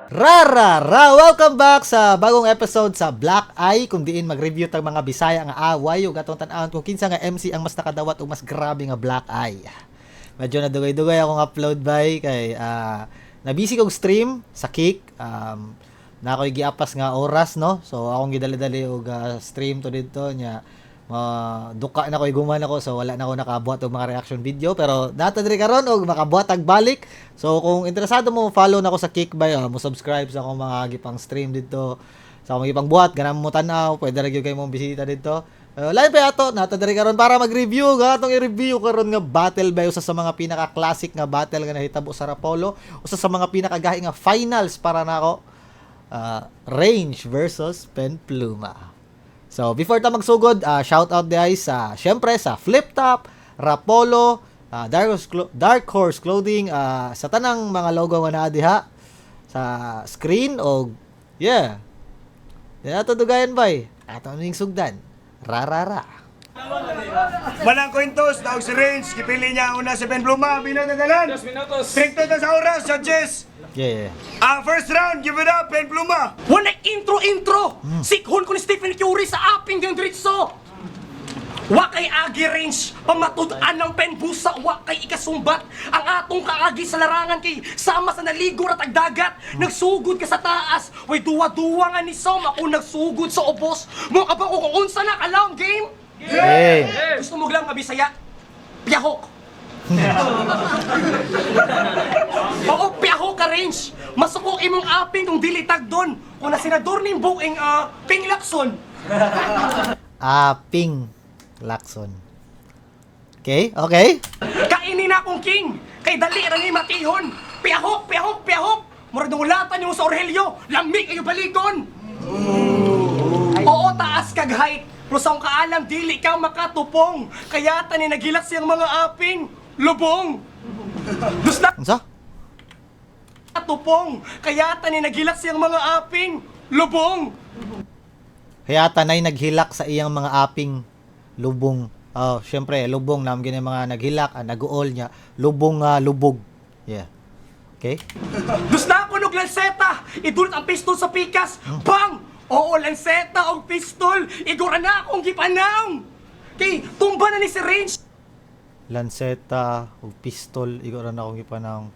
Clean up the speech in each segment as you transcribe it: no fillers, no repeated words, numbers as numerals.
Rara! Welcome back sa bagong episode sa Black Eye, kung diin mag-review tag mga Bisaya nga away ug atong tan-awon kung kinsa nga MC ang mas nakadawat ug mas grabe nga Black Eye. Medyo nadugay-dugay akong upload by kay nabisi kog stream sa Kick. Na ako'y giapas nga oras, no? So akong gidali-dali og stream to dito nya. Duka na ko iguman ako, so wala na ako nakabuhat og mga reaction video, pero data diri karon og makabuhat ag balik. So kung interesado mo, follow na ako sa Kickbay, mo subscribe sa akong mga gipang stream dito, sa akong gipang buhat, ganang mo tan-aw, pwede ra gyud kay mo bisita dito. Live pa ato nata diri karon para mag-review ga atong i-review karon nga battle ba usa sa mga pinaka-classic nga battle nga nahitabo sa Rapolo, usa sa mga pinakagahi nga finals para nako. Range versus Penpluma. So, before ta magsugod, shout out guys sa syempre sa Flip Top, Rapolo, Dark Horse Clothing, sa tanang mga logo nga naa diha sa screen og yeah. Yan ato dugayan bay. Ato ning sugdan. Rarara. Manang kwentos, taog si Range, kipili niya una si Penpluma, binatadalan. 2 minutos. 30 na sa oras, judges. Yeah. First round, give it up, Penpluma. Wala intro! Sikhon ko ni Stephen Curry sa aping yung diritso! Wa kay agi range, pamatud-an ng penbusa, wa kay ikasumbat. Ang atong kaagi sa larangan kay sama sa naligor at agdagat. Nagsugod ka sa taas, way duwa-duwa nga ni Som, ako nagsugod sa ubos. Mo ka ba kung unsa na kalawang game? Hey. Gusto mo lang nga Bisaya? Piyahok! Oo, piyahok ka range! Masuko imong aping kung dilitag doon. Kung na senador ning buing Ping Lacson. Ping Lacson. Okay? Okay? Kainin na akong king! Kay dali ra ni matihon! Piyahok! Murag dungulatan yung sa Orhelyo! Lamig ayo baliton! Oo, taas kag height! Pero sa kaalam, dili ka makatupong! Kaya tani nagilak siyang mga aping! Lubong! Dus na Unsa? tupong! Kaya tani nagilak siyang mga aping! Lubong! Kaya tanay naghilak sa iyang mga aping lubong. Oh, syempre lubong nam gini mga naghilak, naguol niya, lubong lubog. Yeah. Okay? Dus na ako nog lanseta! Idulot ang pistol sa pikas! Bang! Oo, lanseta o pistol! Igura na akong gipanang! Kay, tumba na ni si Range! Lanceta o pistol, igor na akong ipanang.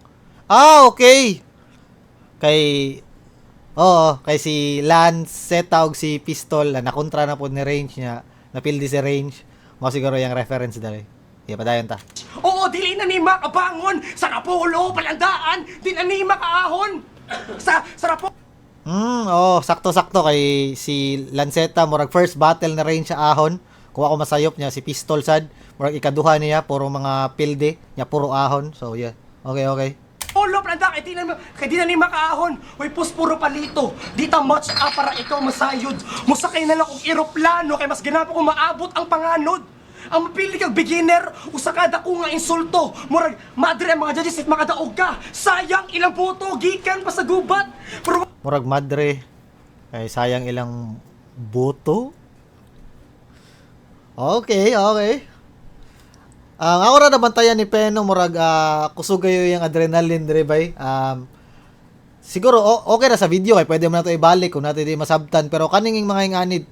Okay. Kay si Lanceta og si pistol nakontra na po ni Range niya. Napildi si Range. Mo siguro yung reference dali. Iya padayon ta. Oo, dili na ni makabangon! Sa Rapolo, palandaan! Di na ni makaahon! Sa Rapolo! Sakto-sakto kay si Lanceta murag first battle na Range sa ahon. Kung ako masayop niya si pistol sad, murag ikaduha niya puro mga pilde, niya puro ahon. So yeah. Okay. Polo, palandaan! Kay di na ni makaahon! Uy, puro palito! Di ta match up para ikaw masayod! Musakay na lang kong eroplano kay mas ganapo kung maabot ang panganod! Ang mapili kag beginner, usakada ko nga insulto. Murag, madre ang mga judges at makadaog ka. Sayang ilang boto, gikan pa sa gubat. Pero Murag madre. Ay sayang ilang boto. Okay. Ako ra nabantayan ni Peno murag kusugayo yung adrenaline dire bay. Siguro okay na sa video kay pwede mo na to ibalik kung natin di masabtan, pero kaning mga inganid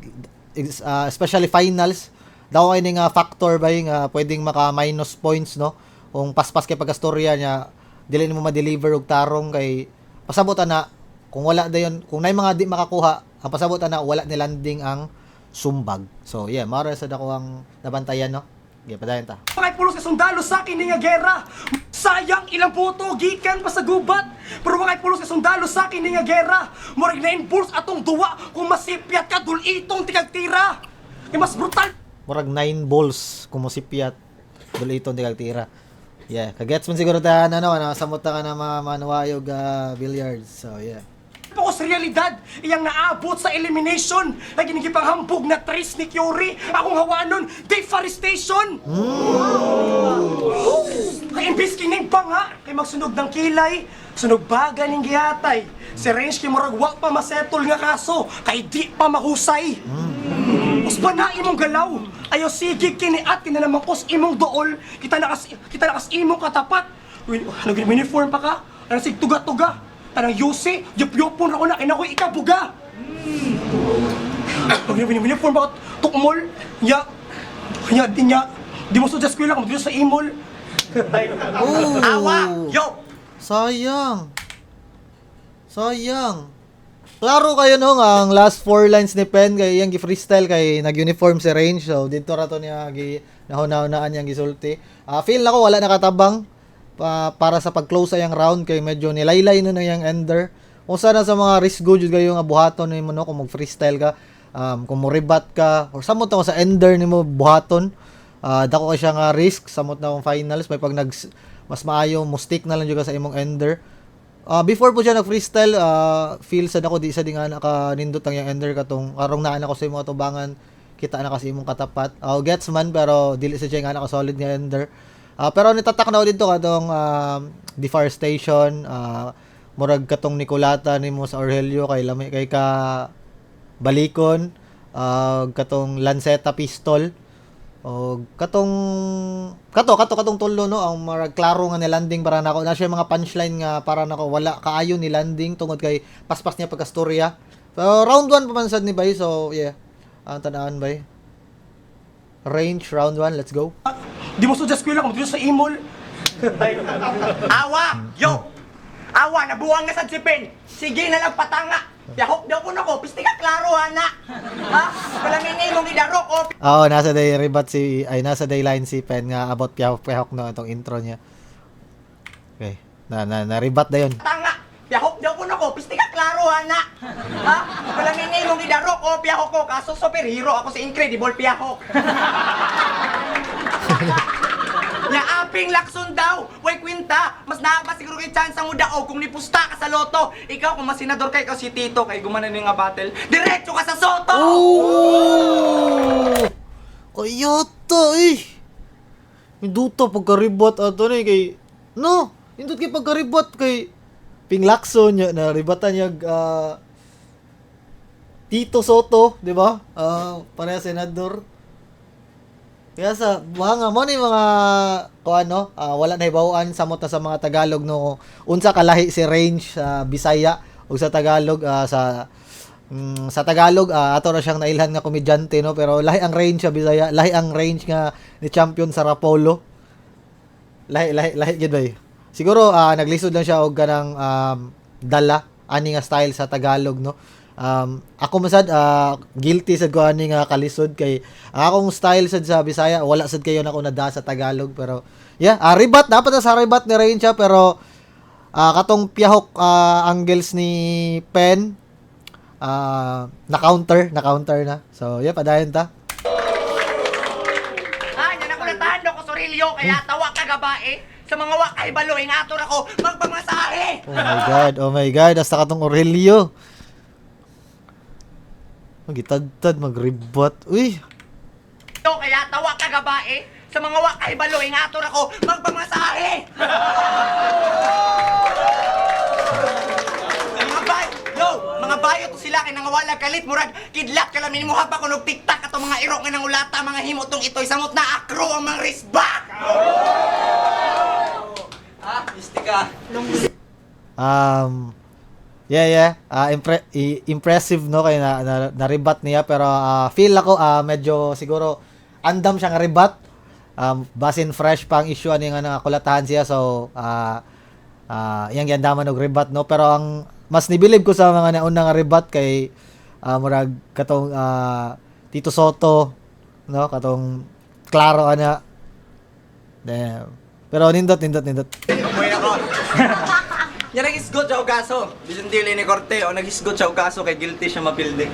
especially finals daw ay ning factor bay nga pwedeng maka minus points no. Kung paspas kay pagastorya niya dili mo ma-deliver og tarong kay pasabot na kung wala dayon kung nay mga di makakuha ang pasabot na wala ni landing ang sumbag. So yeah, mara sa dako ang nabantayan no. Okay, padayon ta. mga pulos ka sundalo sa akin nga gera. Sayang ilang boto, gikan pa sa gubat. Pero mga pulos ka sundalo sa akin nga gera. Murag na-enforce atong duwa kung masipyat ka dul itong tigagtira. Kay mas brutal. Murag 9 balls kumusipyat duliton di kagtira. Yeah, kagets man siguro ta samot ka na manuwayog billiards. So yeah. Po sa realidad, iyang naabot sa elimination. Lagi nagipanghambog na tris ni Curie. Akong hawanon, deforestation. Kay imbis kining banga, kay magsunog ng kilay, sunog baga ning gihatay. Si Range kay murag wa pa masettle nga kaso, kay di pa mahusay. Usba na imong galaw. Ayaw sigig kini at kinanamangkos imong dool. Kita nakas imong katapat. Nag-uniform pa ka? Ano sig tuga-tuga? Tanang Yusi, yup-yupon ako na kinakoy ikabuga. Pag uniform bakit tukmol, ya, di niya, di mo sa eskwela kung dito sa imol. Oh. Awa, yo! Sayang. Sayang. Klaro kayo no nga ang last 4 lines ni Pen kay yang gi-freestyle kay nag-uniform si Range. So dito ra to niya gi nahuna-hunaan yang gisulti. Feel nako wala nakatabang para sa pag-close sa yang round kay medyo nilaylay no yang ender. Kung sana sa mga risk go jud kayo nga buhaton nimo no kung mag-freestyle ka, kung mo rebat ka or samot na sa ender nimo buhaton. Dako ka siya nga risk samot na kung finals may pag mas maayo mo stick na lang jud ka sa imong ender. Before po siya nag-freestyle, feel sad ako di isa di nga naka-nindot ang yung ender katong karong naan ako sa imong atubangan, kita na kasi imong katapat. Gets man pero dili sa siya nga naka-solid nga ender. Pero nitatak na ako dito katong deforestation, murag katong Nicolata nimo sa Aurelio kay lami kay ka balikon, katong Lanceta pistol. O katong tulo no ang marag klaro nga ni landing para nako na siya mga punchline nga para nako wala kaayo ni landing tungod kay paspas niya pagkastorya. So round 1 pa man sad ni bay. So yeah. Ang tanaan bay. Range round 1, let's go. Di mo sa eskwela kung dito sa imol. Awa, yo! Awa, nabuwang na sa sipin. Sige na lang patanga. Piyahok daw ko na ko, pisti ka klaro na. Ha? Palamingin mong idaro ko. Nasa day rebat nasa day line si Pen nga about pihok no itong intro niya. Okay. Na rebat na 'yon. Tanga. Piyahok daw ko na ko, pisti ka klaro na. Ha? Palamingin mong idaro ko, piyahok ko. Kaso superhero ako si Incredible Piyahok. Nya aping lakson daw, way kwinta. Mas naaba siguro kay chance mo daw kung nipusta ka sa loto. Ikaw kung mas senador kay ikaw si Tito kay gumanan ni nga battle. Diretso ka sa Soto. Oh! Kayata eh. Minduto pagkaribot ato ni kay no, indot kay pagkaribot kay Ping Lacson niya na ribatan niya Tito Soto, di ba? Pareha senador. Kaya sa mga mo ni mga wala na hibawaan samot na sa mga Tagalog no unsa kalahi si Range sa Bisaya ug sa Tagalog sa Tagalog ato na siyang nailhan nga komedyante no pero lahi ang Range sa Bisaya, lahi ang Range nga ni champion sa Rapolo. Lahi gid bay. Siguro naglisod lang siya og kanang dala ani nga style sa Tagalog no. Ako masad guilty sad ko ani nga kalisod kay akong style sad sa Bisaya wala sad kayo na ko nada sa Tagalog pero yeah rebat dapat na sa rebat ni Rain siya pero katong piyahok angles ni Pen na counter na so yeah padayon ta. Nya na ko natahan do ko Sorilio kaya tawa ka gabae sa mga wakay baloy nga ato ako magpamasahe. Oh my god hasta katong Aurelio. Magitadtad magribot. Uy. Kaya tawa ka gabae sa mga wakay baloy nga ato ako magpamasahe. Mga bayo to sila kay nangawala kalit murag kidlat ka lamin mo haba kunog tiktak ato mga iro nga nangulata mga himotong itoy samot na akro ang mga risbak. Mistika. Yeah. Impressive no kay na rebat niya pero feel ako medyo siguro andam siya nga rebat. Basin fresh pang issue ani nga nakulatahan siya so iyang giandaman og rebat no pero ang mas nibilib ko sa mga nauna nga rebat kay murag katong Tito Soto no katong klaro ana. Damn. Pero nindot. Buhay ako. Nya nag-isgot siya og kaso. Bisan dili ni Korte o nag-isgot siya og kaso kay guilty siya mapilde.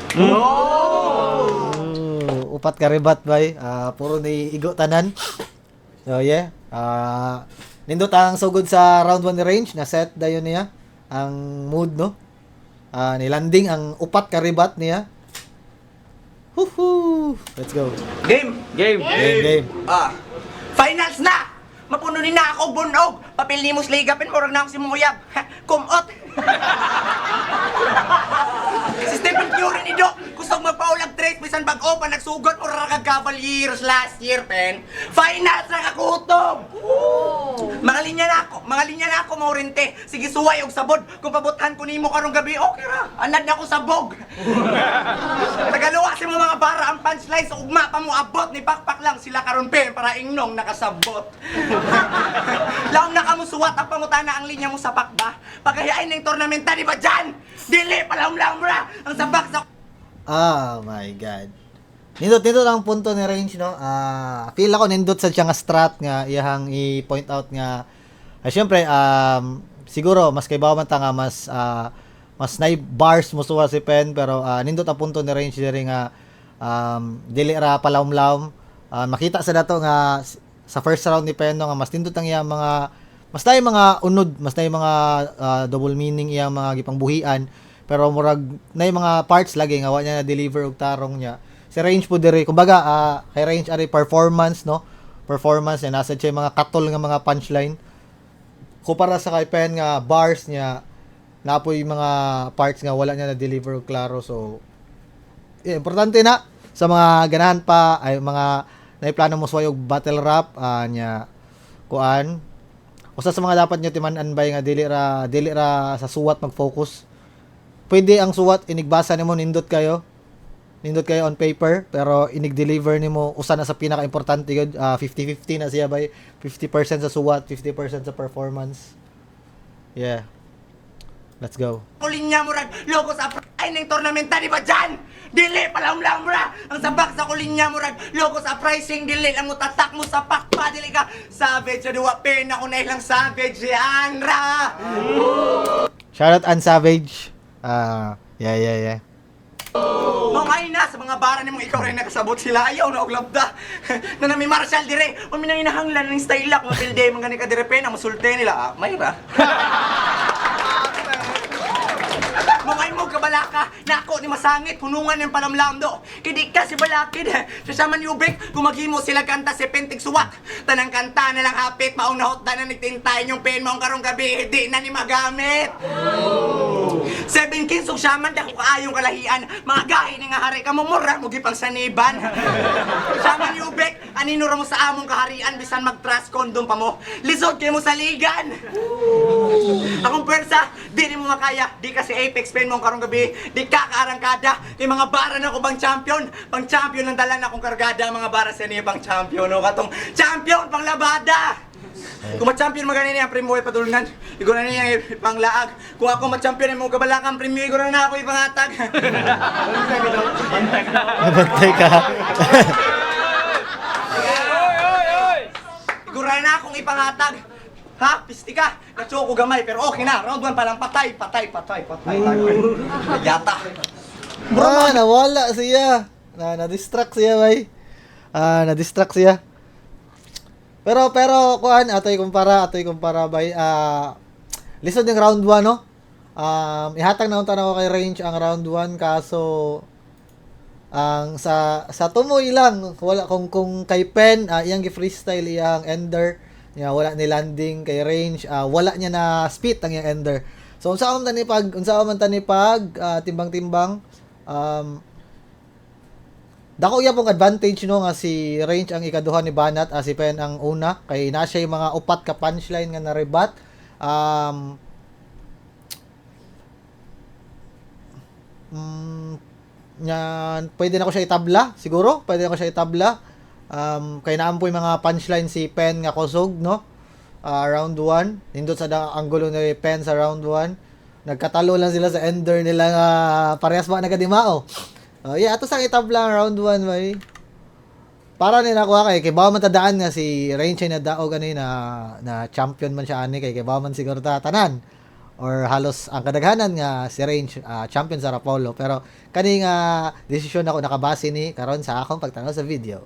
Upat ka rebat bay. Puro ni igo tanan. So yeah. Nindot ang sugod sa round 1 ni Range na set dayon niya ang mood no. Ni landing ang upat ka rebat niya. Woohoo! Let's go. Game. Finals na. Mapuno ni na ako bunog. Papel ni mo sligapin murag na ako si Muyab. Kumot. Si Stephen Curry ni Do. kusog magpaulag trace bisan bag-o pa nagsugot mo ra kag Cavaliers last year, pen. Finals ra kakutob. Mga linya na ako mo rente. Sige suway og sabod. Kung pabuthan ko nimo karong gabi, okay ra. Anad na ako sabog. Tagaluwa si mo mga bara ang punchline sa ugma pa mo abot ni pakpak lang sila karon pen para ingnong nakasabot. Laom na kamo suwat ang pangutana ang linya mo sa pakba. Pagayain ning tournamenta di ba dyan? Dili palaom-laom ra ang sabak sa Oh my god. Nindot ang punto ni Range, no? Feel ako nindot sa siya nga strat nga iyahang i-point out nga syempre siguro mas kay bawa man ta nga mas nay bars mo suwa si Pen pero nindot ang punto ni Range diri nga dili ra palawom-lawom. Makita sa dato nga sa first round ni Pen no, nga mas nindot ang iyang mga mas nay mga unod, mas nay mga double meaning iyang mga gipangbuhian. Pero murag na mga parts lagi nga wa niya na deliver og tarong niya. Si Range po diri kumbaga kay Range ari performance no. Performance niya nasa siya mga katol nga mga punchline. Kumpara sa kay Pen nga bars niya napoy mga parts nga wala niya na deliver og klaro. So importante na sa mga ganahan pa ay mga naiplano mo suway og battle rap nya kuan. Usa sa mga dapat niyo timan-an bay nga dili ra sa suwat mag-focus. Pwede ang suwat inigbasa nimo nindot kayo on paper pero inig-deliver nimo usa na sa pinaka-importante gud 50-50 na siya bay 50% sa suwat 50% sa performance. Yeah, let's go. kulinya mo rag logo sa ay ning tournamenta di ba dyan? Dili palaom-laom ra ang sabak sa kulinya mo rag logo sa pricing dili lang mo tatak mo sa pakpa dili ka savage duwa pen ako na ilang savage yan ra. Shoutout an Savage. Yeah. Mga ina sa mga bara nimong ikaw rin nakasabot sila ayaw na og labda. Na nami Marshall dire, o minanginahanglan ng style lock mo pilde mga ni ka dire pen ang musulte nila. May ra. Mga mo kabalaka, nako ni masangit, hunungan ng palamlamdo. Kidi ka si balakid, sa saman yubik, kung maghimo sila kanta si Pentig Suwak. Tanang kanta na lang hapit, maong nahotda na nagtintayin yung pen mo ang karong gabi, di na ni magamit. 7 kinsong saman, dako kaayong kalahian, mga gahi ni nga hari ka mumura, mugi pang saniban. Saman yubik, aninura mo sa among kaharian, bisan mag-trust condom pa mo, lisod kayo mo sa ligan. Akong pwersa, di ni mo makaya, di kasi Apex pen mo karong gabi, di ka kaarangkada, kay mga bara na ko pang champion ng dalan akong kargada, mga bara sa niya pang champion, no, katong champion pang labada. Kung ma-champion maganin niya, primo ay padulungan, igo na niya pang laag. Kung ako ma-champion ay mo kabalakan, primo igo na ako ipangatag. Nabantay ka. Igo na akong ipangatag. Ha? Pisti ka? Natsoko gamay, pero okay na. Round 1 pa lang, patay. Yata. Nawala siya. Na-distract siya, bay. Na-distract siya. Pero kuan atoy kumpara bay. Lisod yung round 1 no. Ihatag na unta na kay Range ang round 1 kaso ang sa tumoy lang wala kung kay Pen iyang gi-freestyle iyang ender niya wala ni landing kay Range wala niya na spit ang iyang ender. So unsa man tani pag timbang-timbang dako iya pong advantage no nga si Range ang ikaduha ni Banat si Pen ang una kay na siya yung mga upat ka punchline nga na-rebat pwede na ko siya itabla siguro kay naampoy mga punchline si Pen nga kusog no round 1 nindot sa anggulo ni Pen sa round 1 nagkatalo lang sila sa ender nila nga parehas ba nagadimao. Ato sang itabla ang round 1 bay. Para nila ko kay bawa man tadaan nga si Range na daog ani na champion man siya ani kay bawa man siguro tanan or halos ang kadaghanan nga si Range champion sa Rapolo pero kani nga desisyon ako nakabase ni karon sa akong pagtanaw sa video.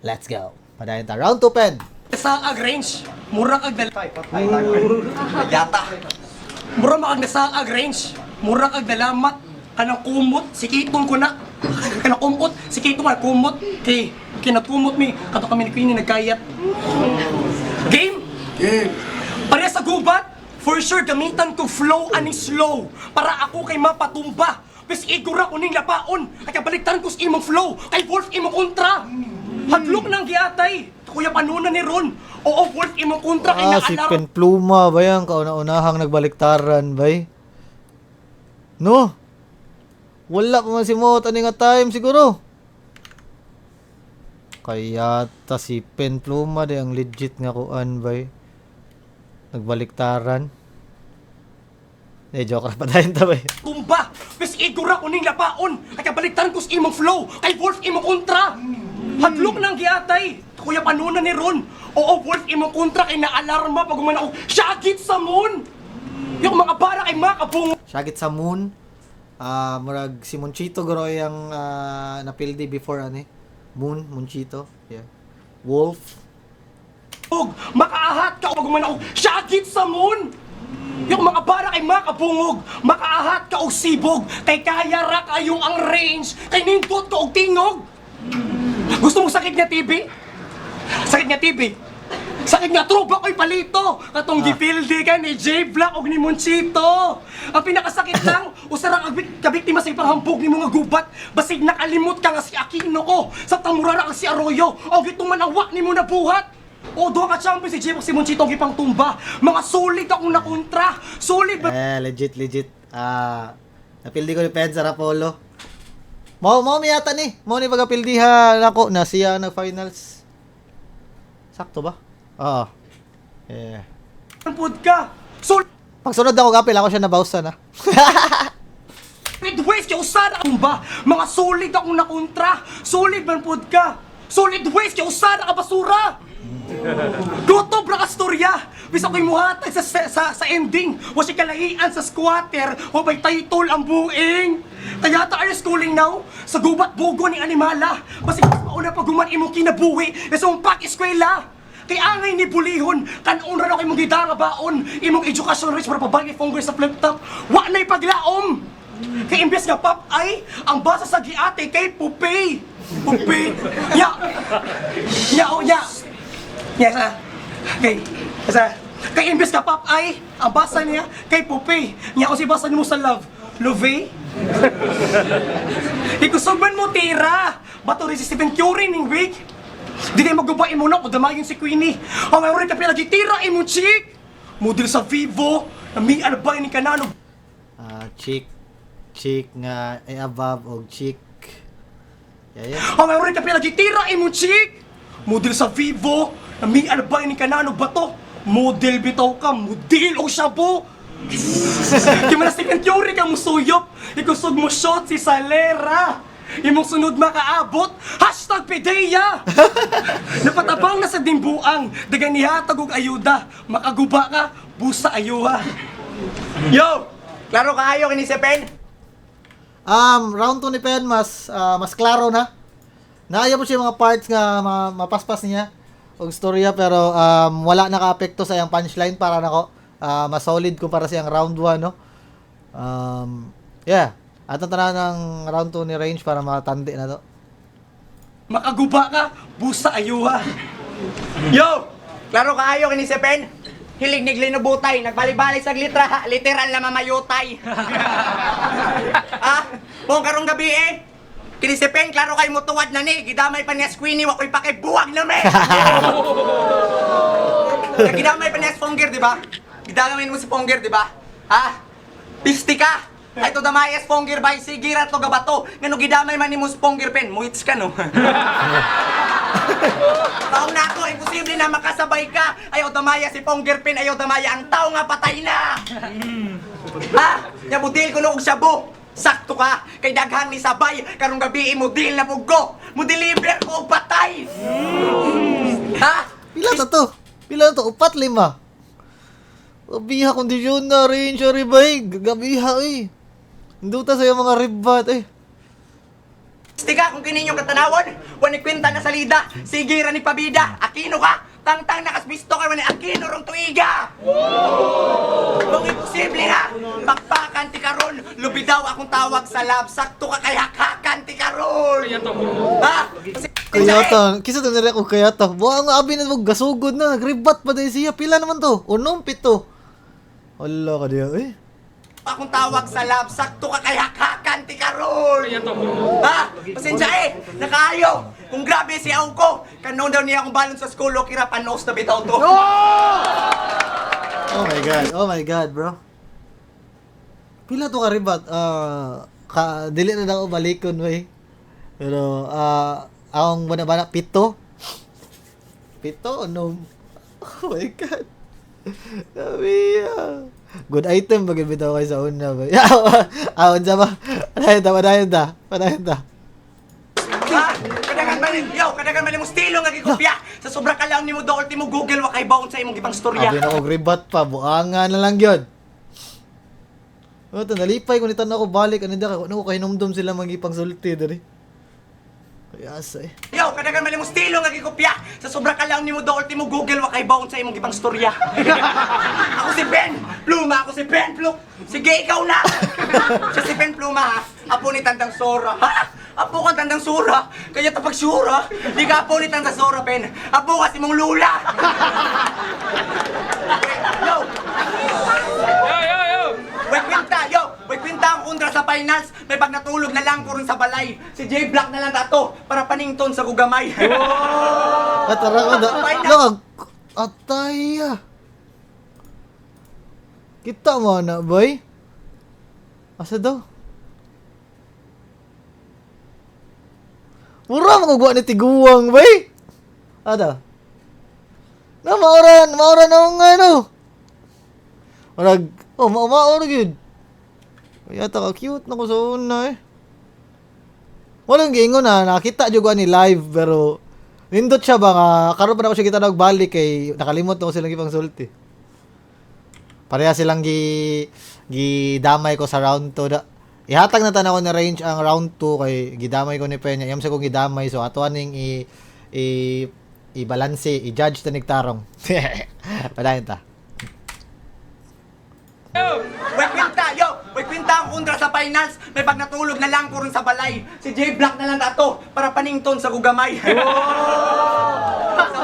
Let's go. Padayon ta round 2 Pen. Sa ag-range, mura kag Yata. Mura makag nasa ag-range, mura kag dalamat, kanang kumot, sikitong ko na. Kanang kumot, sikitong nga kumot. Kay, kinakumot mi, kato kami ni Queenie nagkayat. Game? Pare sa gubat, for sure gamitan ko flow aning slow para ako kay mapatumba. Pes igura ko ning lapaon. Ay kabaliktaran ko sa imong flow. Kay Wolf imong kontra. Hadlok nang giatay. Kuya panunan ni Ron. Oo, Wolf imong kontra kay Si naalar. Pen Pluma ba yan? Kauna-unahang nagbaliktaran bay? No? Wala pa man si Mot ani nga time siguro. Kaya ta si Pen Pluma di ang legit nga kuan bay. Nagbaliktaran. Joke ra pa tayo bay. Tumba. Pes igura ko ning lapaon. Ay kabaliktaran ko sa imong flow. Kay Wolf imong kontra. Hadlok nang giatay. Kuya panunan ni Ron. Oo, Wolf imong kontra kay naalarma pag guman ako. Syagit sa moon. Yung mga bara kay makabungo. Syagit sa moon. Murag si Monchito guro yung napildi before Moon, Monchito. Yeah. Wolf. Makaahat ka pag guman ako. Syagit sa moon. Yung mga bara kay makabungog. Makaahat ka og sibog. Kay kaya ra kayo ang range. Kay nindot ka og tingog. Gusto mo sakit nga TV? Sakit nga TV? Sakit nga tropa ko'y palito! Katong gipildi ka ni J Black o ni Monchito! Ang pinakasakit lang, usarang kabiktima sa ipanghambog ni mga gubat, basig nakalimot ka nga si Aquino ko, sa tamurara ang si Arroyo, o gitong manawa ni mo nabuhat! O doon ka champion si J Black si Monchito ang ipang tumba, mga solid akong nakontra, solid ba? Legit. Napildi ko ni Pensa Rapolo. Mo mi yata ni. Mo ni bagapildihan ako na siya nag-finals. Sakto ba? Oo. Yeah. Pud ka! Solid Pagsunod ako gapil ako siya nabawsan na. waste ka usada akong ba? Mga solid akong nakontra, solid man pud ka! Solid waste ka usada ka basura! Gotob ra ka storya! Bisa ko'y muhatag sa ending! Wa si kalahian sa squatter o may title ang buing! Kaya ta are schooling now sa gubat bugo ni animala! Basi mauna pa guman imong kinabuhi sa mong pag-eskwela! Kay angay ni bulihon, kanon ra kay mong gitara baon, imong education rich para pabagi fongger sa flip top, wa na'y paglaom! Kay imbes nga pop ay, ang basa sa giate kay Pupay! Pupay! Ya! Sa. Kay imbes ka pop ay, ang basa niya kay Pupay. Nya o si basa mo sa love. Love? Ikusuban mo tira. Bato rin si Stephen Curry ning week. Di kayo magbabae mo na o damayin si Queenie. Ang may rin ka pinagitira imong chick. Model sa Vivo. Na may albay ni kanano. Chick nga above og chick. Yeah. Ang may rin ka pinagitira imong chick. Model sa Vivo. Na may albay ni kanano bato. Model bitaw ka. Model o sabo. Kaya man Stephen Curry ka mo suyop. Ikusog mo shot si Salera. Imong sunod makaabot. #PDEA. Napatabang na sa dimbuang. Dagan nihatag og ayuda. Makaguba ka. Busa ayuha. Yo! Klaro kaayo kini si Pen? Round 2 ni Pen mas klaro na. Naaya mo siya mga parts nga mapaspas niya og storya pero wala naka-apekto sa iyang punchline para nako mas solid kumpara sa iyang round 1 no. Yeah. Atong tanan ng round 2 ni Range para makatandi na to. Makaguba ka. Busa ayuha. Yo! Klaro kaayo kini si Pen? Hilig ni linubutay, nagbalik-balik sa litra, literal na mamayutay. Buong karong gabi kini si Pen, klaro kay mutuwad na ni, gidamay pa niya Squeenie, wako'y pakibuwag na me! Gidamay pa niya Sponger, di ba? Gidamay mo si Sponger, di ba? Pisti ka! Ay to damay Sponger bay, sige ra to gabato, ngano gidamay man ni mo Sponger Pen, muhits ka no? Tao na ako, imposible na makasabay ka. Ayaw damaya si Ponger Pen, ayaw damaya ang tao nga patay na. Yabudil ko noong sabo. Sakto ka, kay daghan ni sabay. Karong gabi imudil na pugko. Mudeliver ko og patay. Pila to? 4, 5. Gabiha kondisyon na Range ribay. Gabiha Induta sa mga ribat Stika kung kininyo katanawon, wani kwenta na salida, sige ra ni pabida, Aquino ka, tangtang nakasbisto kay wani Aquino rong tuiga. Kung imposible ha, pakpakan ti karon, lubidaw akong tawag sa lab, sakto ka kay hakakan ti karon. Kaya to, kisa to nire ko kaya to. Buha nga abi na mo gasugod na, nagribat pa dahil siya. Pila naman to? 7. Wala ka diya akong tawag sa lab, sakto ka kay hakakan ti karon. Ha? Pasensya nakaayo. Kung grabe si Auko, kanon daw niya akong balon sa school, kira panos na bitaw to. Oh my god, bro. Pila to ka ribat? Dili na ako balikon, wey. Pero, akong bana-bana, 7? 7 no? Oh my god. Sabi, good item bagay bitaw kayo sa una, wey. Awon sa ba? Panahin ta. Kadagan man mo stilo nga gikopya. Sa sobrang kalaw nimo do ultimo Google wa kay baon sa imong ibang storya. Abi na ko ribat pa, buangan na lang yun. Nalipay ko nitan ako balik, ano ko kahinumdum sila magipang sulti dari. Kaya asa Kadagan man mo stilo nga gikopya. Sa sobrang kalaw nimo do ultimo Google wa kay baon sa imong ibang storya. Ako si Ben Pluma, Sige, ikaw na. Siya si Ben Pluma ha. Apo ni Tandang Sora. Apo ka Tandang Sora. Kaya tapag Sura. Di ka apo ni Tandang Sora, Ben. Apo ka si mong Lula. Yo! Wait kwinta ang undra sa finals. May pag natulog na lang ko rin sa balay. Si J Black na lang dato para panington sa gugamay. Tara ko da. Lang, atay. Kita mo na, boy. Asa daw? Mura magugwa ni tiguang, boy. Ada. Na maura na ang ano. Maura yun. Kaya ka cute na ko sa una eh. Walang giingon na, nakita juga ni live pero nindot siya ba nga, karon pa na ko siya kita nagbalik kay nakalimot na ko silang ipang sulti. Pareha silang gidamay ko sa round 2 da. Ihatag na tanaw na range ang round 2 kay gidamay ko ni Peña. Iyam sa kong gidamay so ato aning i-balance, i-judge ta nigtarong. Padayon ta. Wait kwinta ang undra sa finals. May pag natulog na lang ko rin sa balay. Si J Black na lang dato para panington sa gugamay. Sa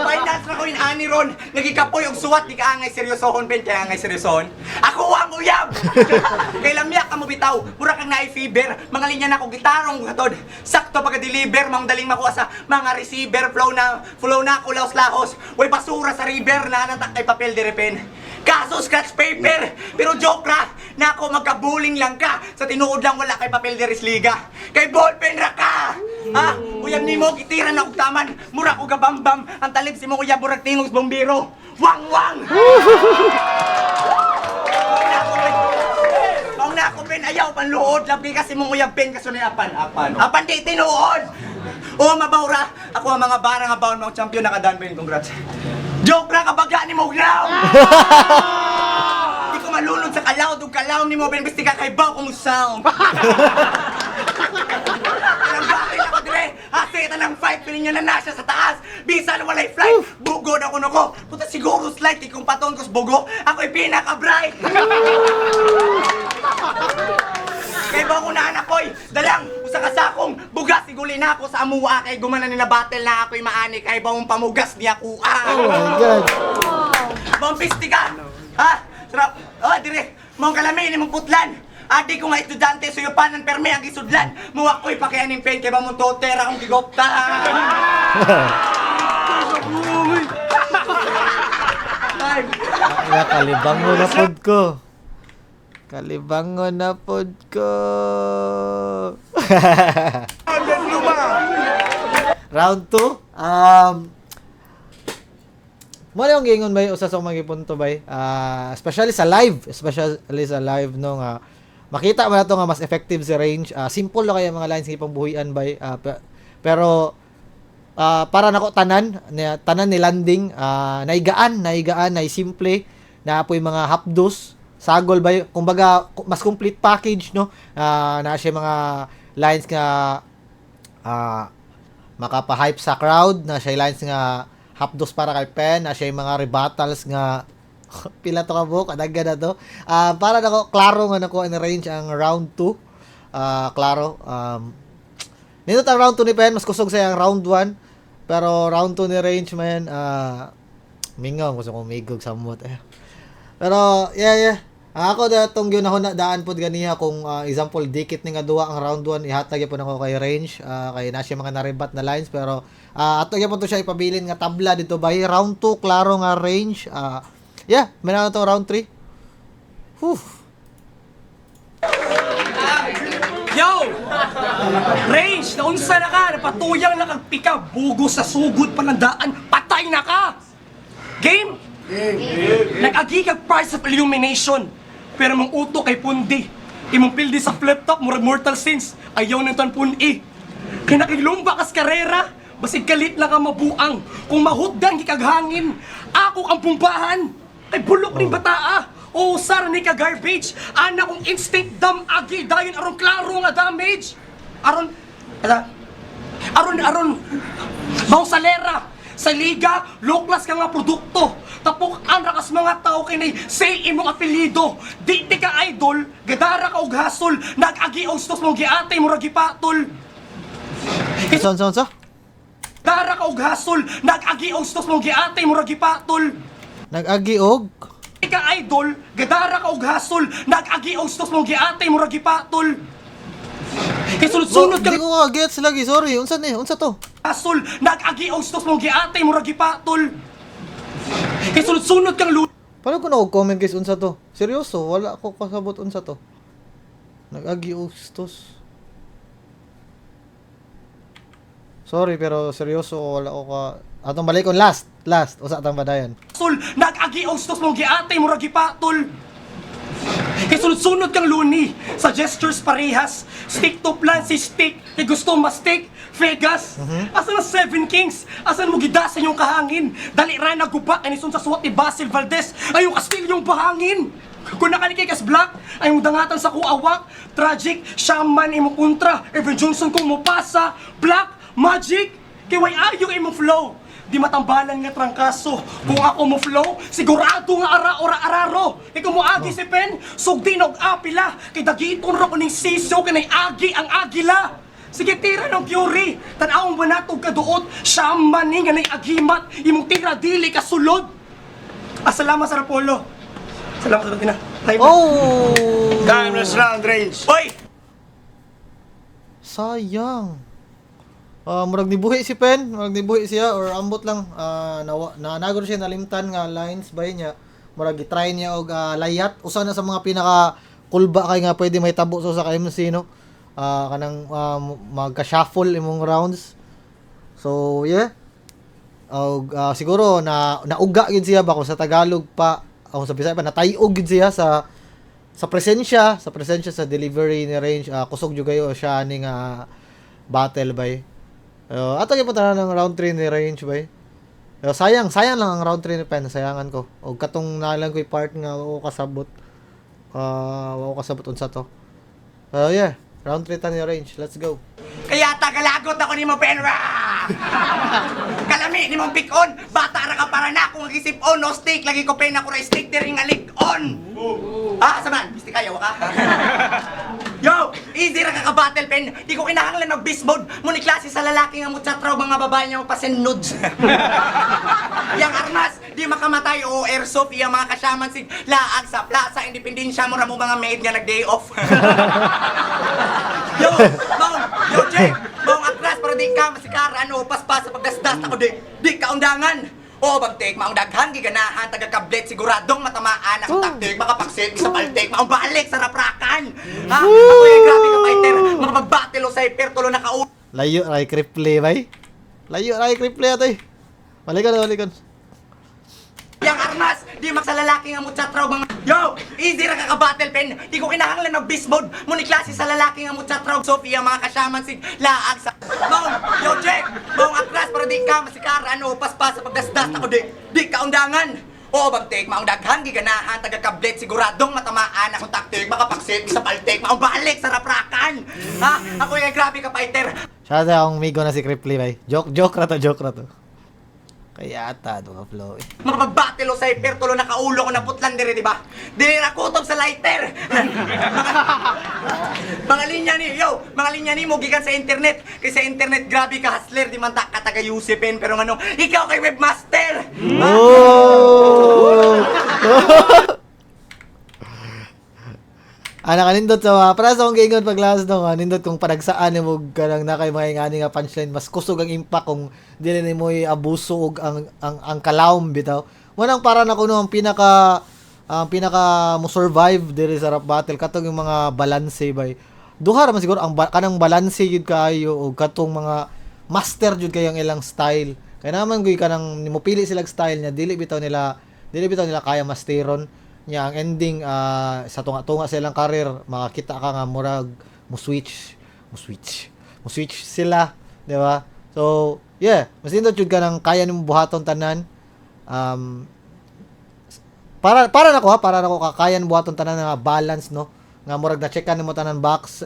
finals na ko ani ron. Nagikapoy og suwat di ka angay seryosohon Ben kaya angay seryosohon. Ako ang uyab. Kay lamyak ka mo bitaw. Mura kang naay fever. Mga linya na ko gitarong gatod. Sakto pagka-deliver mang daling makuha sa mga receiver flow na ko lahos. Way basura sa river na natak kay papel di repen. Kaso scratch paper, pero joke ra, na ako magkabuling lang ka, sa tinuod lang wala kay papel de resliga. Kay ballpen ra ka! Ha? Uyab ni mo, kitiran na og taman, mura ko gabambam, ang talib si mo uyab burag tingog sa bombero. Wang! Maong na ako pen, ayaw panluod, labi kasi mo uyab pen kaso na apan. Apan di tinuod! O mabawra, ako ang mga barang nga baon mga champion nakadan pen, congrats. Joke ra kabaga ni mo graw! Di ko malunod sa kalaw, kalaw ni mo benbesti ka kay baw kung sound. Ang bakit ako dire, hasita ng fight pininyo na nasa sa taas. Bisan walay flight, bugod ako nako. Puta siguro slide, kung paton ko sa bugo, ako'y pinaka-bright. Kay ba ko na anak ko'y dalang usa ka sakong bugas siguli na ako sa amuwa kay gumana ni na battle na ako'y maani kay ba pamugas niya kuha. Oh my god. Bombisti ka. Ha? Sarap. Oh, dire. Mong kalami ni mong putlan. Adi ko nga estudyante suyo panan perme ang isudlan. Muwa ko'y pakianing pen kay ba mong totera akong gigopta. Kalibangon na pod ko. Kalibangon na pod ko. Round 2. Mo yung gingon bay usa sa mga punto bay. Especially sa live no nga makita mo na to nga mas effective si range. Simple lang kaya mga lines nga pangbuhian bay. Pero para nako tanan ni landing naigaan nay simple na apoy mga hapdos sagol ba kumbaga mas complete package no na siya mga lines nga makapa-hype sa crowd na siya lines nga hapdos para kay Pen na siya mga rebuttals nga pila to ka bo kadaghan na to para nako klaro nga nako in range ang round 2 klaro nito ta round 2 ni Pen mas kusog sa ang round 1 pero round 2 ni range man mingaw gusto ko migog samot pero yeah Ako datong yun ako daan pod ganiha kung example dikit ni nga duwa ang round 1 ihatag gyapon ako kay range kay na siya mga narebat na lines pero ato gyapon to siya ipabilin nga tabla dito by round 2 klaro nga range yeah may na to round 3. Whew. Yo! Range, naunsa na ka, napatuyang na kag pika, bugo sa sugod pa ng daan, patay na ka! Game? Nag-agi kag price of illumination, pero mong uto kay pundi. Imong pildi sa flip top, murag mortal sins, ayaw ng tanpun-i. Kinakilumba kas karera, basig kalit lang ang mabuang, kung mahuddan kikaghangin, ako ang pumbahan, kay bulok ning bataa. O sar ni ka garbage, ana kong instinct dam agi dayon aron klaro nga damage. Aron Bang salera sa liga, low class ka nga produkto. Tapok ang rakas mga tao kini say imong apelyido. Di ka idol, gadara ka og hasol, nag-agi og stos mong giatay mo ra gipatol. Son. Dara ka og hasol, nag-agi og stos mong giatay mo ra gipatol. Nag-agi og Ka idol, gadara ka og hasol, nag-agi og stos mong giatay mo ra gipatol. Kay sunod-sunod ka Di ko nga gets lagi, sorry. Unsa to? hasol, nag-agi og stos mong giatay mo ra gipatol. Kay sunod-sunod kang Paano ko na-comment guys unsa to? Seryoso, wala ko kasabot unsa to. Nag-agi og stos. Sorry pero seryoso wala ko ka atong balikon last usa tang badayon. Sul, nag-agi og stos mong giatay mo ra gipatol. Kay sunod-sunod kang luni sa gestures parehas. Stick to plan si stick, kay gusto ma-stick. Vegas, asan ang 7 Kings? Asan mo gidasan yung kahangin? Dali ra naguba kanison sa suwat ni Basil Valdez. Ayaw kastil yung bahangin. Kung nakani kay kas Black, ayaw dangatan sa kuawak. Tragic, shaman imong kontra. Evan Johnson kung mo pasa. Black, magic, kay way ayaw imong flow. Di matambalan nga trangkaso. Kung ako mo flow, sigurado nga ara-ora-araro. Ikaw mo agi si Pen, sugdi na og apila. Kay dagiton ra ko ning siso, kanay agi ang agila. Sige, tira ng Fury. Tanawang ba natong kaduot? Shaman ni nga nay agimat. Imong tira dili kasulod. Salamat sa Rapolo. Salamat sa Batina. Oh! Timeless round range. Oy! Sayang. Murag nibuhi si Pen, murag nibuhi siya or ambot lang nagod siya nalimtan nga lines by niya. Murag i-try niya og layat usa na sa mga pinaka kulba kay nga pwede may tabo so sa MC no. Kanang magka-shuffle imong rounds. So yeah. Siguro nauga gid siya ba kung sa Tagalog pa o sa Bisaya pa natayog gid siya sa presensya sa delivery ni range kusog jud kayo siya ning battle bay. Ato gyud punta ng round 3 ni range bay. Sayang lang ang round 3 ni Pen, sayangan ko. Og katong nalang ko'y part nga wa ko kasabot. Wa ko kasabot unsa to. Yeah, round 3 ta ni range. Let's go. Kaya tagalagot ako ni mo Penra! Kalami ni mong pikon, bata ra ka para na kung gisip on no stick lagi ko pen ako ra stick diri nga lig on. Saman, stick kayo ka. Yo, easy ra ka battle pen. Di ko kinahanglan mag beast mode. Muni klase sa lalaki nga mutsatraw mga babae niya pasen nudes. Yang armas, di makamatay o airsoft iya mga kasyaman sig laag sa plaza independensya mo ra mo mga maid nga nag day off. Yo, Jake! Bawang atras para di ka masikara ano paspas sa pagdasdas ako di ka undangan. O bagtek maong daghan giganahan taga-kablet siguradong matamaan ang taktik makapaksit sa paltek maong balik sa raprakan. Ako yung grabe ka fighter makapag-battle o sa hypertulo na kaun. Layo ay kriple bay. Layo ay kriple atoy. Balikan. Yang armas, di sa lalaki nga mutsatraw mga... Yo! Easy ra ka battle pen. Di ko kinahanglan mag beast mode. Muni klase sa lalaki nga mutsatraw. Sophia mga kasyaman sig laag sa... Yo, Jake! Bawang atras para di ka masikara ano paspas sa pagdasdas ako di ka undangan. O bagtek maong daghan giganahan taga-kablet siguradong matamaan akong taktik makapaksit sa paltek maong balik sa raprakan. Ako yung grabe ka fighter. Siya akong migo na si kriple bay. Joke ra to. Kaya ata do flow. Makapag-battle o sa hypertulo na kaulo ko na putlan dire, di ba? Dili ra kutob sa lighter. mga linya ni mo gikan sa internet. Kay sa internet grabe ka hustler di man ta ka taga Yusepen pero ngano, ikaw kay webmaster. Oh! Ana kanindot sa para sa akong giingon pag last no, nindot kung panagsaan mo kanang nakay mga ingani nga punchline mas kusog ang impact kung dili nimo abuso og ang kalawom bitaw. Wanang para na kuno ang pinaka mo survive diri sa rap battle katong yung mga balance bay. Duha ra man siguro ang kanang balance gyud kaayo og katong mga master jud kay ang ilang style. Kaya naman gyud kanang nimo pili silang style niya dili bitaw nila kaya masteron nya ang ending sa tunga-tunga sa ilang career makakita ka nga murag mo switch sila, di ba? So, yeah, mas nindot jud ka nang kaya nimo buhaton tanan. Para nako kaya nimo buhaton tanan nga balance no. Nga murag na checkan nimo tanan box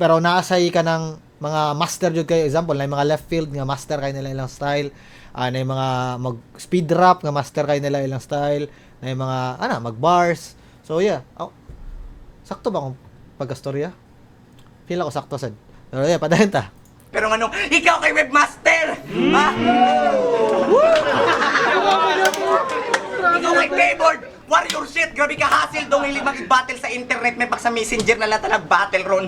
pero naasay ka ng mga master jud kay example na yung mga left field nga master kay nila ilang style, na yung mga mag speed rap nga master kay nila ilang style, na yung mga mag bars. So yeah, sakto ba kung pagkastorya? Feel ako sakto sad. Pero yeah, padayon ta. Pero ano, ikaw kay webmaster! Ha? Ikaw kay keyboard! Warrior shit! Grabe ka hassle dong hilig mag-battle sa internet. May pa sa messenger na lata nag-battle ron.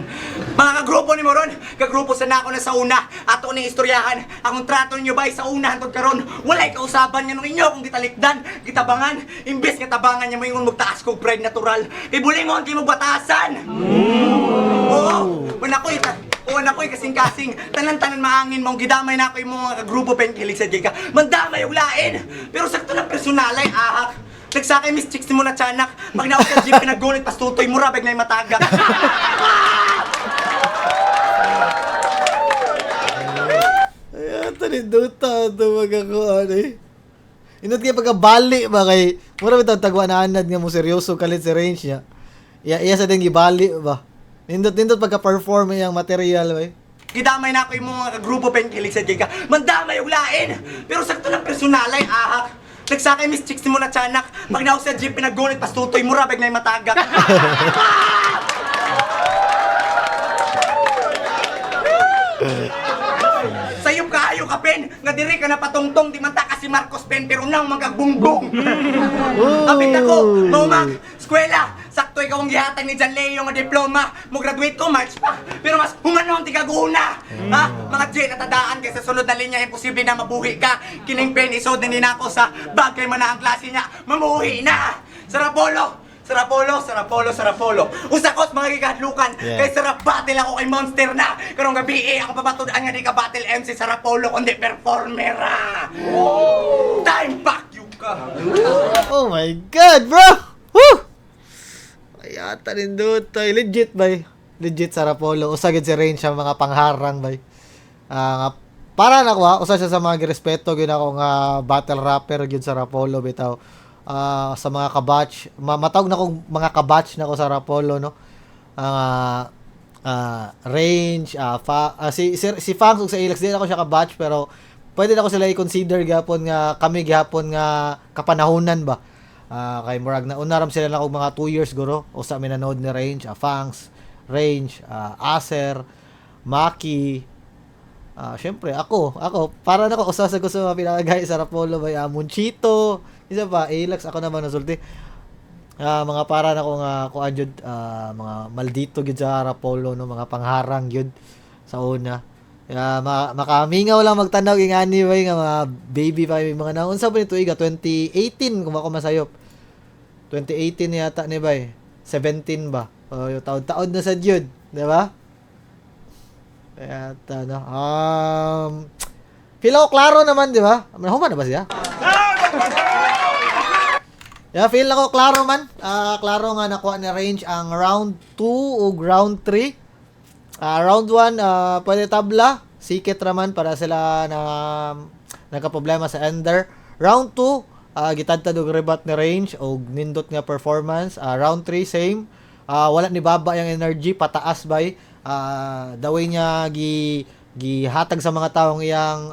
Mga kagrupo ni mo ron, kagrupo sa nako na sa una. Ato ni istoryahan, akong trato ninyo ba sa una hantod karon. Walay kausaban nga nung inyo kung gitalikdan, gitabangan. Imbes nga tabangan niya mo yung magtaas ko pride natural. Ibulingon kayo mo batasan! Oo! Ako'y kasing-kasing, tanan-tanan maangin mong gidamay na ako yung mga kagrupo penkilig sa Jika. Mandamay yung lain! Pero sakto na personalay, ahak. Nagsakay Miss Chicks mo na tiyanak. Pag naok sa jeep, pinaggunit, pas tutoy mo rabag na yung mataga. Ay, taninduta ito magkakuan eh. Inot kayo pagkabali ba kay mura bitang tagwananad nga mo seryoso kalit si range niya. Iya sa din gibali ba. Nindot pagka-perform yung material ba. Gidamay na ako yung mga kagrupo penkilig sa Jika. Mandamay yung lain! Pero sakto na personalay, ahak. Nagsakay Miss Chicks mo na tiyanak. Pag naok sa jeep, pinaggunit, pas tutoy mo rabag na yung mataga. Sayop kaayo ka, Pen! Nga diri ka na patungtong, di man ta kasi Marcos Pen, pero nang magagbungbong! Kapit ako, Tomag, eskwela! Sakto ikaw ang gihatag ni John Leo nga diploma. Mo graduate ko, March pa. Pero mas humanong tigaguna! Ha? Mga J, natadaan kay sa sunod na linya, imposible na mabuhi ka. Kining Pen, isod na ninako sa bagay man na ang klase niya. Mamuhi na! Sarapolo! Usakot mga gigahadlukan. Yeah. Kay sarap battle ako kay Monster na. Karong gabi ako papatudan nga di ka battle MC Sarapolo kundi performer. Time back you ka. Oh my god, bro! Woo! Ay, taninduta. Legit bay. Legit sa Rapolo. Usagid si range sa mga pangharang bay. Para na ko usa siya sa mga girespeto gyud ako nga battle rapper gyud sa Rapolo bitaw. Sa mga kabatch, matawag na kong mga kabatch na ko sa Rapolo no. Range, si Fangs ug sa Ilax din ako siya kabatch pero pwede na ko sila i-consider gyapon nga kami gyapon nga kapanahunan ba. Kay murag na unaram sila na og mga 2 years guro o sa minanood ni Range, Fangs, Range, Acer, Maki. Syempre ako para na ko usa sa gusto mga pinagay sa Rapolo ba Munchito. Isa pa, Alex, ako naman nasulti. Mga para na ko nga kuan mga maldito gyud sa Rapolo no, mga pangharang gyud sa una. Makamingaw lang magtanaw ingani way nga mga baby pa mga naon sa ba nito 2018 kung ako masayop. 2018 yata ni bay. 17 ba? Yung taon-taon na sa jud, di ba? Kaya no. Feel ako klaro naman, di ba? Human na ba siya? Feel ako klaro man. Klaro nga nakuha ni Range ang round 2 o round 3. Round 1, pwede tabla. Sikit raman para sila na nagka-problema sa Ender. Round 2, gitadtad og rebat ni Range o nindot nga performance. Round 3, same. Wala ni baba yung energy, pataas bay. The way niya gihatag sa mga taong iyang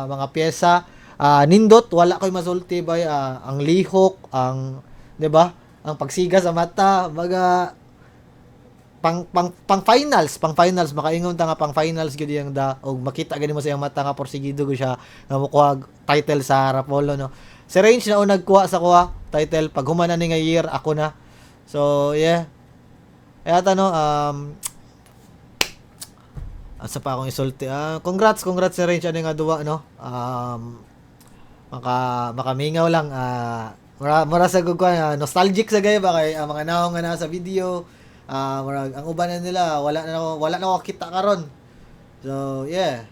mga pyesa. Nindot wala koy masulti bay ang lihok, ang 'di ba? Ang pagsiga sa mata, baga pang finals makaingon ta nga pang finals gyud yang da og makita gani mo sa iyang mata nga porsigido go siya nga mokuha title sa Rapolo no. Si Range na nagkuha sa kuha title pag humana ni nga year ako na. So yeah. At asa pa akong isulti. Congrats sa range ani nga duwa no. Makamingaw lang. Mura sa gugwa nostalgic sa gaya ba kay mga naong nga nasa video. Murag ang uban na nila wala na ako kita karon. So, yeah.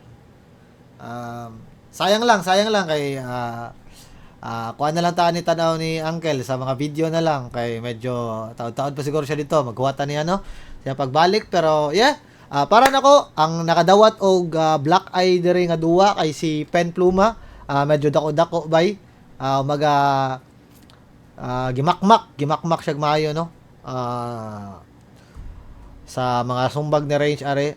Sayang lang kay kuha na lang ni tanaw ni Uncle sa mga video na lang kay medyo taon-taon pa siguro siya dito maghuwatan niya no siya pagbalik pero yeah para nako ang nakadawat og black eye diri nga duwa kay si Pen Pluma medyo dako-dako bay gimakmak siya maayo no sa mga sumbag ni Range are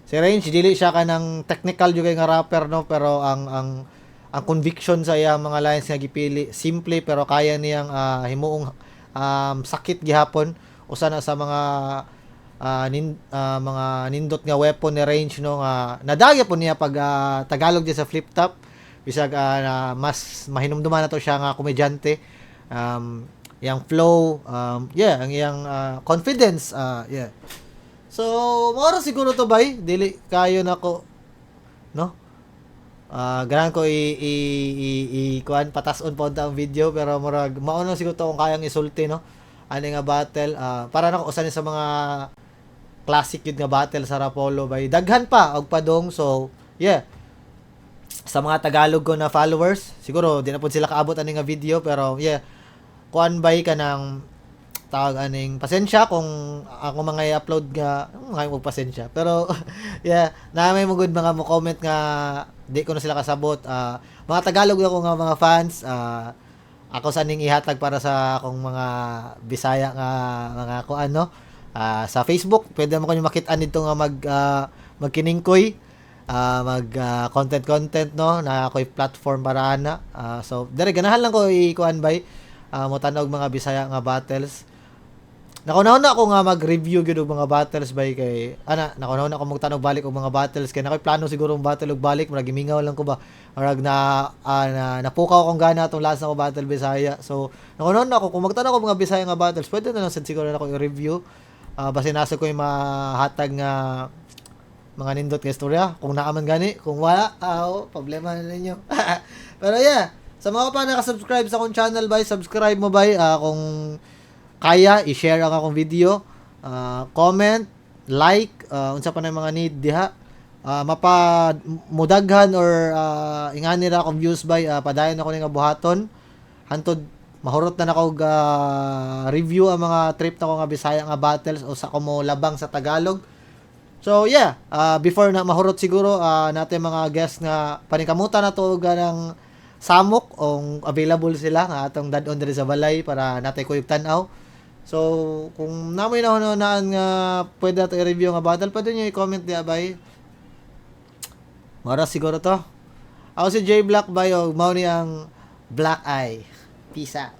si Range dili siya kanang technical jud kay nga rapper no pero ang conviction sa iya mga lines nga gipili simple pero kaya niyang himuong sakit gihapon usa na sa mga mga nindot nga weapon ni Range no nga nadagya po niya pag Tagalog di sa flip top bisag mas mahinumduman na to siya nga komedyante yang flow yeah ang iyang confidence yeah so moro siguro to bay dili kayo nako no ganahan ko kuan patason po ang video pero murag mao na siguro to kung kayang isulti no ani nga battle para nako usa ni sa mga classic yun nga battle sa Rapolo bay daghan pa og padong so yeah sa mga Tagalog ko na followers siguro di na pud sila kaabot ani nga video pero yeah kuan bay ka ng tawag aning pasensya kung ako mga i-upload nga ngayon mo pasensya pero yeah na may mugod mga mo comment nga di ko na sila kasabot mga Tagalog ako nga mga fans ako sa ning ihatag para sa akong mga Bisaya nga mga kuan no sa Facebook pwede mo kanyo makit-an dito nga magkiningkoy mag content no na ako'y platform para ana so dire ganahan lang ko i-kuan bay mo tanog mga Bisaya nga battles. Nakunaon na ako nga mag-review gyud og mga battles bay kay nakunaon na ako magtanog balik og mga battles kay nakoy plano siguro ang battle og balik murag gimingaw lang ko ba murag napukaw akong gana atong last na ko battle Bisaya so nakunaon na ako kung magtanog og mga Bisaya nga battles pwede na lang sad siguro na ako i-review basi nasa ko yung mahatag nga mga nindot nga istorya kung naaman gani kung wala problema na ninyo pero yeah sa mga pa naka-subscribe sa akong channel bay subscribe mo bay kung kaya i-share ang akong video comment like unsa pa na mga need diha mapamudaghan or ingani ra akong views bay padayon ako ni nga buhaton hantod mahurot na nako review ang mga trip na ko nga Bisaya nga battles o sa ko mo labang sa Tagalog so yeah before na mahurot siguro natin mga guests nga panikamutan na to ganang samok ong available sila nga atong dad-on diri sa balay para natay kuyog tan-aw. So kung namoy nahunaan nga pwede nato i-review nga battle pwede niyo i-comment diha bay. Mara siguro to. Ako si J Black bay og mao ni ang Black Eye. Peace out.